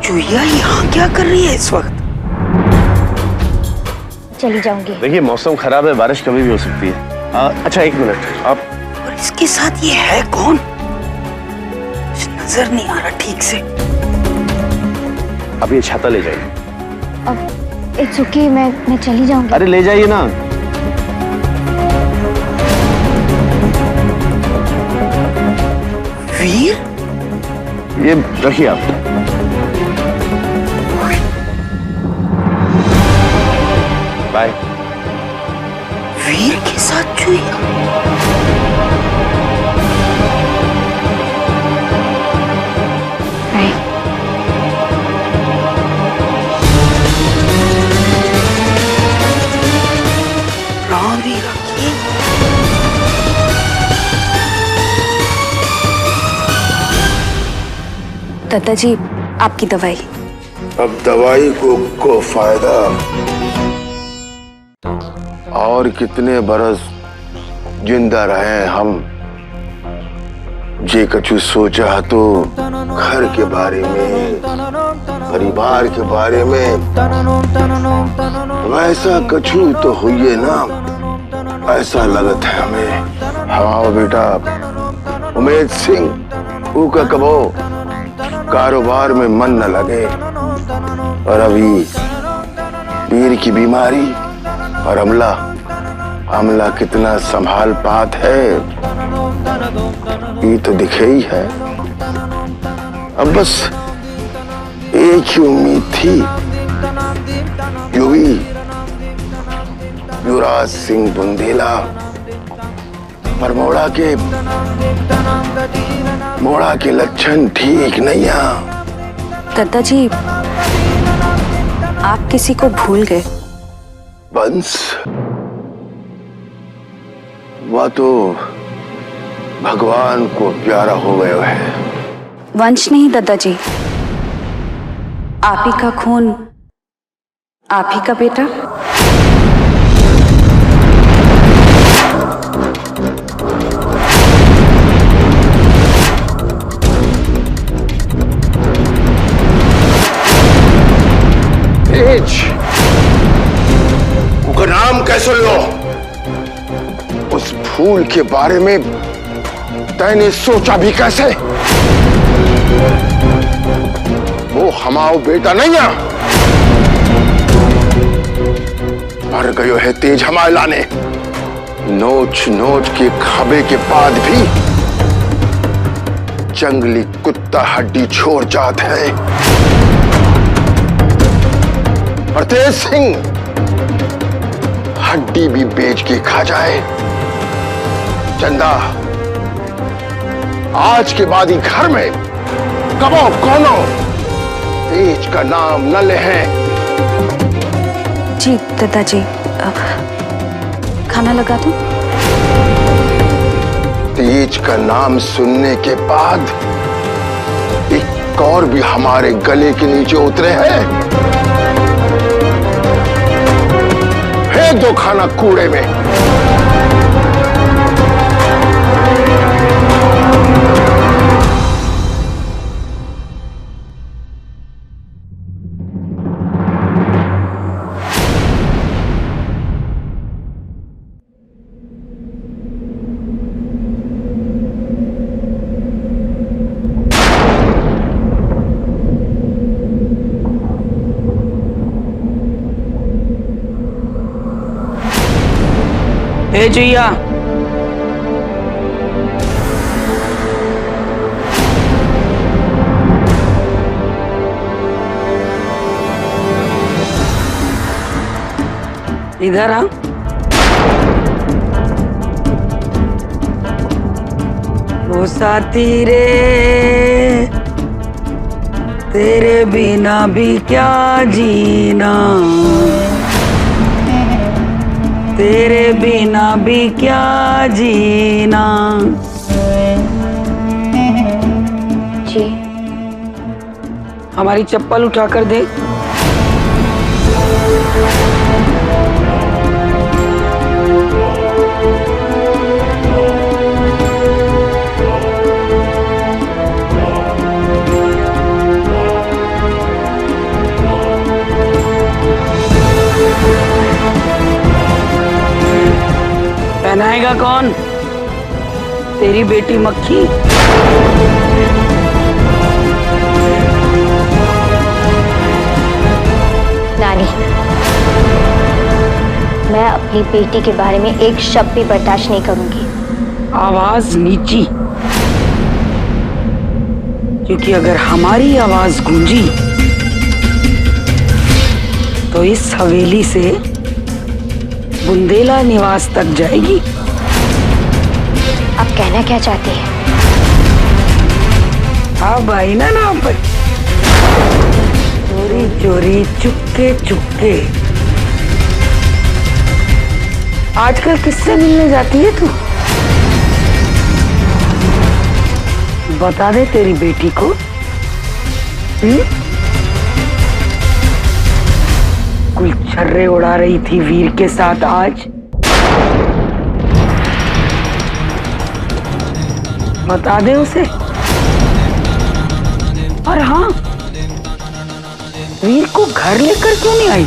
चुईया यहाँ क्या कर रही है इस वक्त? चली जाऊंगी। देखिए मौसम खराब है, बारिश कभी भी हो सकती है। अच्छा एक मिनट आप। और इसके साथ ये है कौन? नजर नहीं आ रहा ठीक से। आप ये छाता ले जाइए। अब इट्स ओके, मैं चली जाऊंगी। अरे ले जाइए ना। वीर, ये रखिए आप। बाय। वीर के साथ चुईया? राम भी रखिए। दादाजी आपकी दवाई। अब दवाई को फायदा। और कितने बरस जिंदा रहे हम। जे कछु सोचा तो घर के बारे में, परिवार के बारे में, वैसा कछु तो हुई ना। ऐसा लगत है हमें। हाँ बेटा उमेद सिंह ऊ का कबो कारोबार में मन न लगे। और अभी वीर की बीमारी और हमला कितना संभाल पात है ये तो दिखे ही है। अब बस एक ही उम्मीद थी, युवराज सिंह बुंदेला, पर मोड़ा के लक्षण ठीक नहीं है। दादाजी आप किसी को भूल गए। बंस वह तो भगवान को प्यारा हो गया है। वंश नहीं दादाजी, आप ही का खून, आप ही का बेटा। उसका नाम कैसे लो? उस फूल के बारे में तैने सोचा भी कैसे? वो हमारा बेटा नहीं है। मर गयो है तेज हमायला ने। नोच नोच के खाबे के बाद भी जंगली कुत्ता हड्डी छोड़ जात है। और तेज सिंह हड्डी भी बेच के खा जाए। चंदा आज के बाद ही घर में कबो कोनो तेज का नाम न ले हैं। जी दादाजी खाना लगा दूं? तेज का नाम सुनने के बाद एक और भी हमारे गले के नीचे उतरे हैं। फेंक दो खाना कूड़े में। ए चुईया, इधर आ। ओ साथी रे तेरे बिना भी क्या जीना, तेरे बिना भी क्या जीना। जी हमारी चप्पल उठा कर दे। पहनाएगा कौन? तेरी बेटी मक्खी। नानी, मैं अपनी बेटी के बारे में एक शब्द भी बर्दाश्त नहीं करूंगी। आवाज नीची, क्योंकि अगर हमारी आवाज गूंजी तो इस हवेली से बुंदेला निवास तक जाएगी। आप कहना क्या चाहते हैं? अब आई ना नाम पर, चोरी चोरी चुपके चुपके। आजकल किससे मिलने जाती है तू? बता दे तेरी बेटी को। कुल छर्रे उड़ा रही थी वीर के साथ आज। बता दे उसे। और हाँ, वीर को घर लेकर क्यों नहीं आई?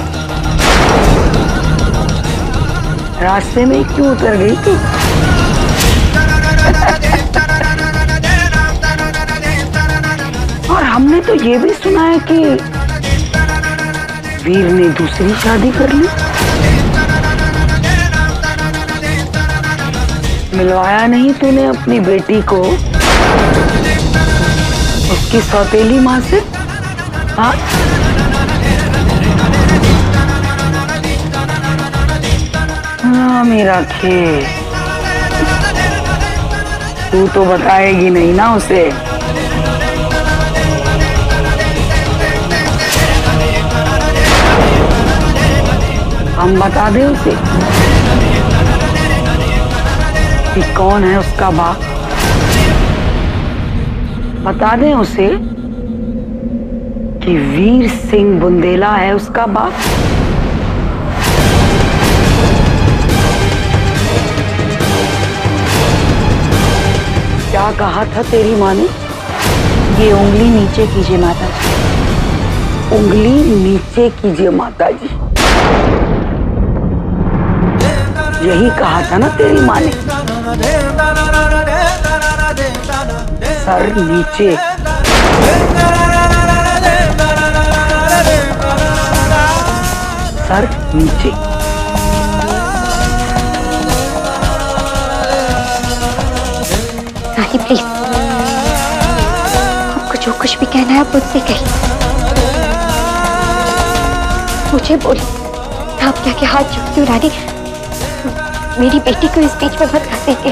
रास्ते में क्यों उतर गई तू? और हमने तो ये भी सुना है कि वीर ने दूसरी शादी कर ली। मिलवाया नहीं तूने अपनी बेटी को उसकी सौतेली माँ से? हाँ, हाँ मेरा खेल। तू तो बताएगी नहीं ना उसे। हम बता दें उसे कि कौन है उसका बाप। बता दें उसे कि वीर सिंह बुंदेला है उसका बाप। क्या कहा था तेरी माँ ने? ये उंगली नीचे कीजिए माता जी। उंगली नीचे कीजिए माता जी, यही कहा था ना तेरी माँ ने? सर नीचे। सर नीचे। नानी प्लीज, आपको जो कुछ भी कहना है आप मुझसे कहिए। मुझे बोलिए। आप क्या हाथ जोड़ती हूँ रानी, मेरी बेटी को इस बीच में मत कर देंगे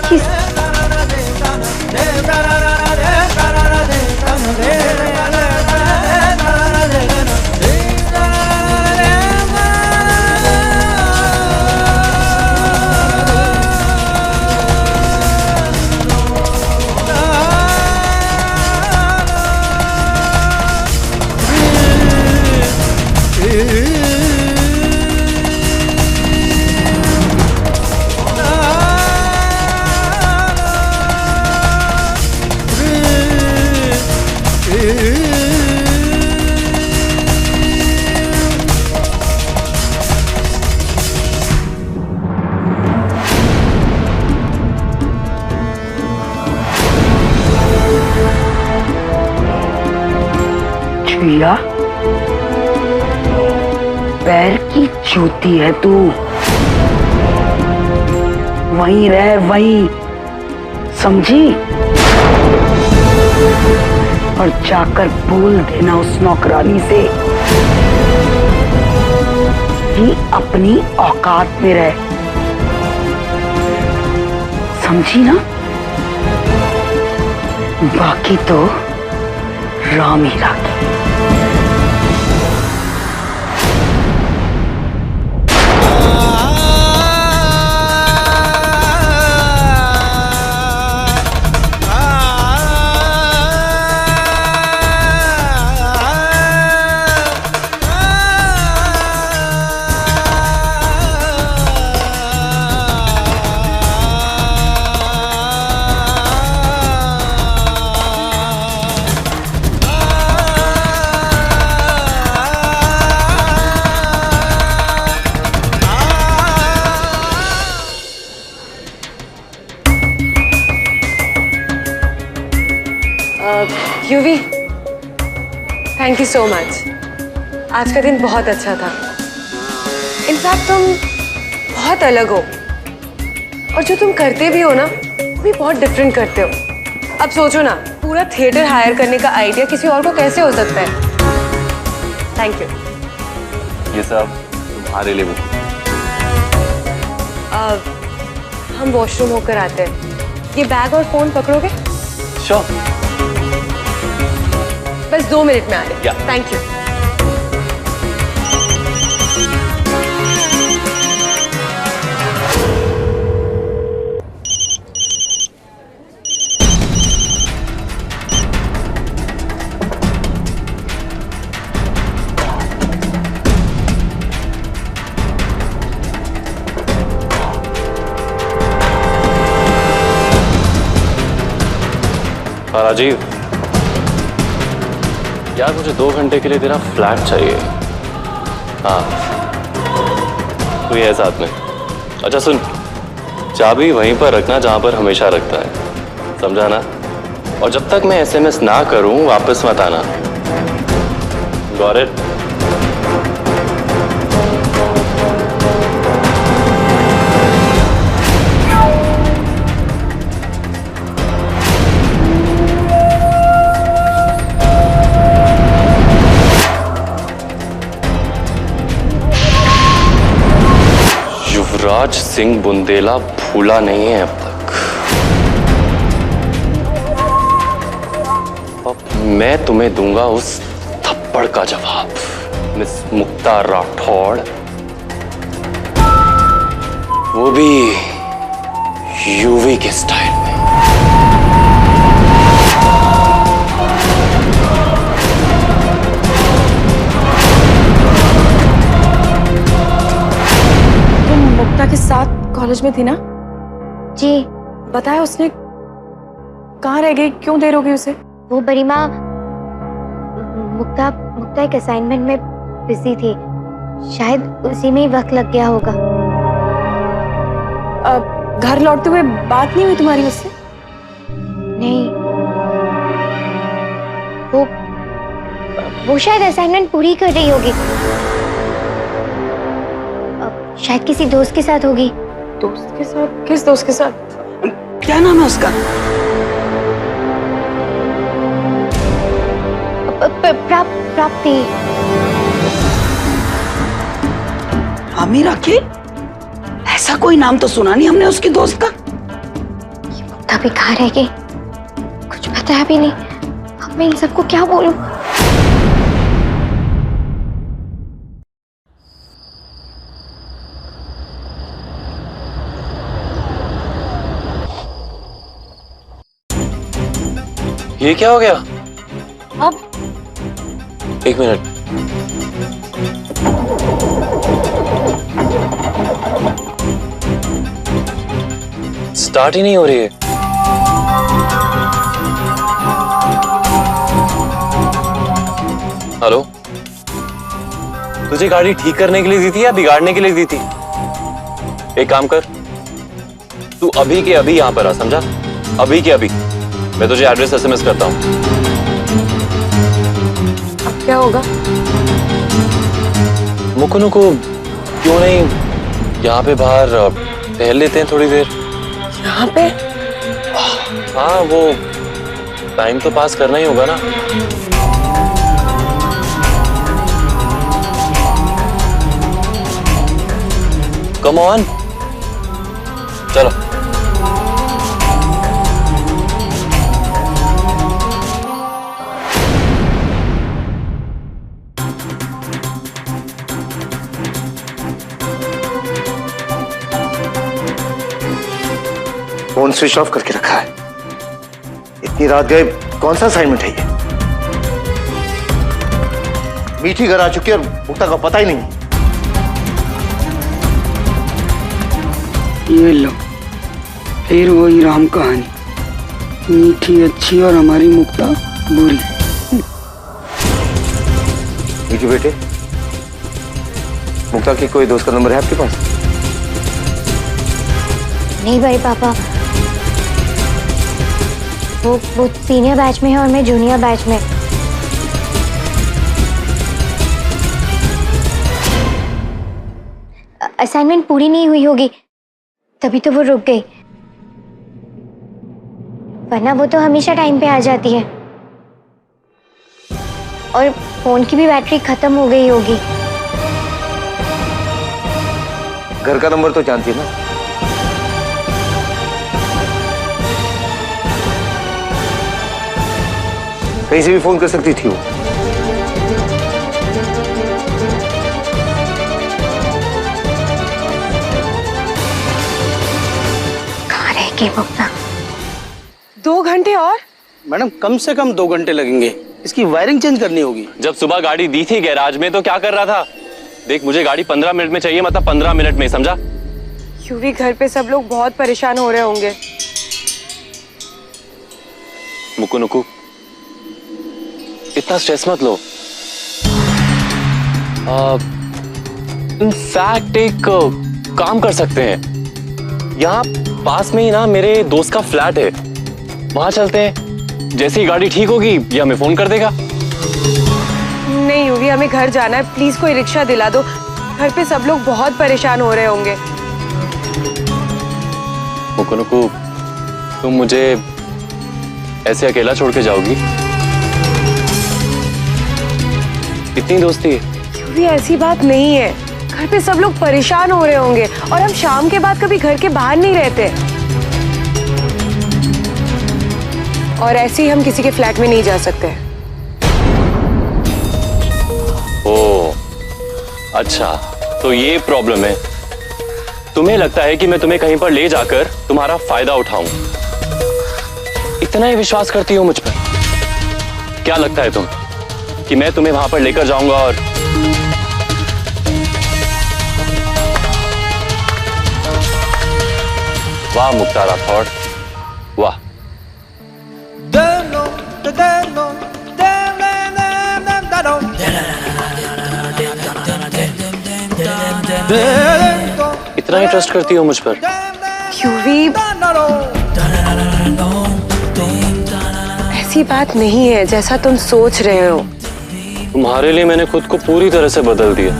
प्लीज। छुइया, पैर की जूती है तू। वहीं रह, वहीं, समझी? और जाकर बोल देना उस नौकरानी से कि अपनी औकात में रह, समझी ना? बाकी तो राम ही राखी। Yuvi, thank you so much. आज का दिन बहुत अच्छा था। इनफैक्ट तुम बहुत अलग हो और जो तुम करते भी हो ना वो भी बहुत डिफरेंट करते हो। अब सोचो ना, पूरा थिएटर हायर करने का आइडिया किसी और को कैसे हो सकता है। Thank you. ये सब तुम्हारे लिए बुक। हम वॉशरूम होकर आते हैं। ये बैग और फोन पकड़ोगे? श्योर। बस 2 मिनट में आ रहे। Yeah. Thank you. राजीव, यार मुझे 2 घंटे के लिए तेरा फ्लैट चाहिए। हाँ, तू ये है साथ में। अच्छा सुन, चाबी वहीं पर रखना जहां पर हमेशा रखता है, समझा ना? और जब तक मैं SMS ना करूं वापस मत आना। Got it? युवराज सिंह बुंदेला भूला नहीं है अब तक। अब मैं तुम्हें दूंगा उस थप्पड़ का जवाब, मिस मुक्ता राठौड़, वो भी यूवी के स्टाइल में। मुक्ता के साथ कॉलेज में थी ना? जी। बताया उसने? कहाँ रह गई? क्यों देर हो गई उसे? वो बड़ी माँ, मुक्ता एक असाइनमेंट में बिजी थी, शायद उसी में ही वक्त लग गया होगा। घर लौटते हुए बात नहीं हुई तुम्हारी उससे? नहीं, वो शायद असाइनमेंट पूरी कर रही होगी। शायद किसी दोस्त के साथ होगी। दोस्त के साथ? किस दोस्त के साथ? क्या नाम है उसका? प्राप्ति। आमिर अखिल? ऐसा कोई नाम तो सुना नहीं हमने उसके दोस्त का। ये मुक्ता भी कहाँ रह गई? कुछ बताया भी नहीं। अब मैं इन सबको क्या बोलूं? ये क्या हो गया? अब 1 मिनट। स्टार्ट ही नहीं हो रही है। हेलो, तुझे गाड़ी ठीक करने के लिए दी थी या बिगाड़ने के लिए दी थी? एक काम कर, तू अभी के अभी यहां पर आ, समझा? अभी के अभी। मैं तुझे एड्रेस SMS करता हूं। अब क्या होगा? मुकुनु को क्यों नहीं यहाँ पे बाहर टहल लेते हैं थोड़ी देर? यहाँ पे? हाँ, वो टाइम तो पास करना ही होगा ना। कम ऑन, चलो। फोन स्विच ऑफ करके रखा है। इतनी रात गए, कौन सा असाइनमेंट है ये? मीठी घर आ चुकी है और मुक्ता का पता ही नहीं। ये लो, फिर वही राम कहानी। मीठी अच्छी और हमारी मुक्ता बुरी। मीठी बेटे, मुक्ता की कोई दोस्त का नंबर है आपके पास? नहीं भाई पापा, वो सीनियर बैच में है और मैं जूनियर बैच में। असाइनमेंट पूरी नहीं हुई होगी तभी तो वो रुक गई, वरना वो तो हमेशा टाइम पे आ जाती है। और फोन की भी बैटरी खत्म हो गई होगी। घर का नंबर तो जानती है ना? कहीं से भी फोन कर सकती थी वो। कहाँ रहेगी मुक्ता? 2 घंटे और? मैडम कम से कम 2 घंटे लगेंगे, इसकी वायरिंग चेंज करनी होगी। जब सुबह गाड़ी दी थी गैराज में तो क्या कर रहा था? देख मुझे गाड़ी 15 मिनट में चाहिए, मतलब 15 मिनट में, समझा? यूवी घर पे सब लोग बहुत परेशान हो रहे होंगे। मुक्कू नुक्कू इतना स्ट्रेस मत लो। इनफैक्ट एक काम कर सकते हैं, यहाँ पास में ही ना मेरे दोस्त का फ्लैट है, वहां चलते हैं। जैसे ही गाड़ी ठीक होगी ये हमें फोन कर देगा। नहीं यूवी, हमें घर जाना है, प्लीज कोई रिक्शा दिला दो। घर पे सब लोग बहुत परेशान हो रहे होंगे। मुक्कू नुक्कू तुम मुझे ऐसे अकेला छोड़ के जाओगी? इतनी दोस्ती है? यूवी ऐसी बात नहीं है, घर पे सब लोग परेशान हो रहे होंगे और हम शाम के बाद कभी घर के बाहर नहीं रहते। और ऐसे ही हम किसी के फ्लैट में नहीं जा सकते। ओह अच्छा, तो ये प्रॉब्लम है। तुम्हें लगता है कि मैं तुम्हें कहीं पर ले जाकर तुम्हारा फायदा उठाऊं? इतना ही विश्वास करती हो मुझ पर? क्या लगता है तुम कि मैं तुम्हें वहां पर लेकर जाऊंगा और वाह मुक्ता राठौड़, वाह। इतना ही ट्रस्ट करती हो मुझ पर? यूवी ऐसी बात नहीं है जैसा तुम सोच रहे हो। तुम्हारे लिए मैंने खुद को पूरी तरह से बदल दिया,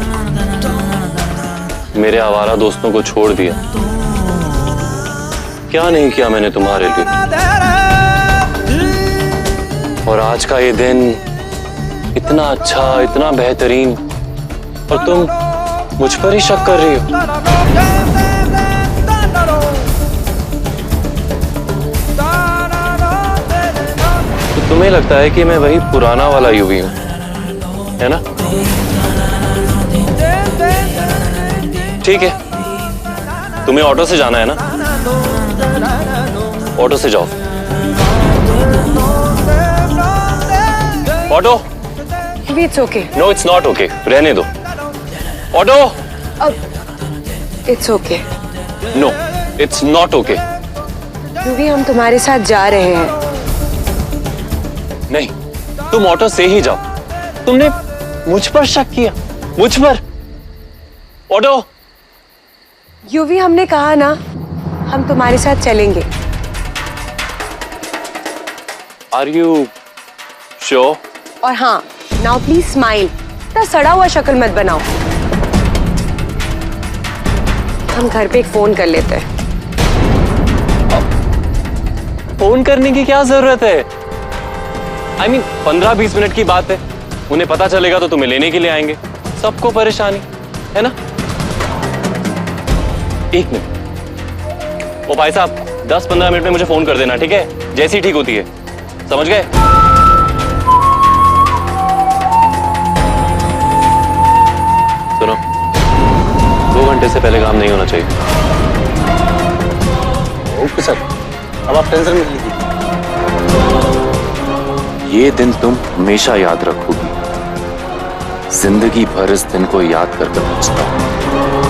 मेरे आवारा दोस्तों को छोड़ दिया। क्या नहीं किया मैंने तुम्हारे लिए। और आज का ये दिन इतना अच्छा, इतना बेहतरीन, और तुम मुझ पर ही शक कर रही हो। तो तुम्हें लगता है कि मैं वही पुराना वाला यूवी हूं, है ना? ठीक है, तुम्हें ऑटो से जाना है ना? ऑटो से जाओ। Auto? It's okay. No it's not okay, रहने दो। Auto? It's okay. No it's not okay. Yuvi हम तुम्हारे साथ जा रहे हैं। नहीं, तुम ऑटो से ही जाओ। तुमने मुझ पर शक किया, मुझ पर। ऑटो? यूवी हमने कहा ना हम तुम्हारे साथ चलेंगे। Are you sure? और हाँ, नाउ प्लीज स्माइल, इतना सड़ा हुआ शक्ल मत बनाओ। हम घर पे एक फोन कर लेते हैं। फोन करने की क्या जरूरत है? I mean, 15-20 मिनट की बात है, उन्हें पता चलेगा तो तुम्हें लेने के लिए आएंगे। सबको परेशानी है ना? एक मिनट, ओ भाई साहब 10-15 मिनट में मुझे फोन कर देना, ठीक है? जैसी ठीक होती है, समझ गए? सुनो, 2 घंटे से पहले काम नहीं होना चाहिए। ओके सर, अब आप टेंशन मत लीजिए। ये दिन तुम हमेशा याद रखोगी, जिंदगी भर इस दिन को याद कर पछताओ।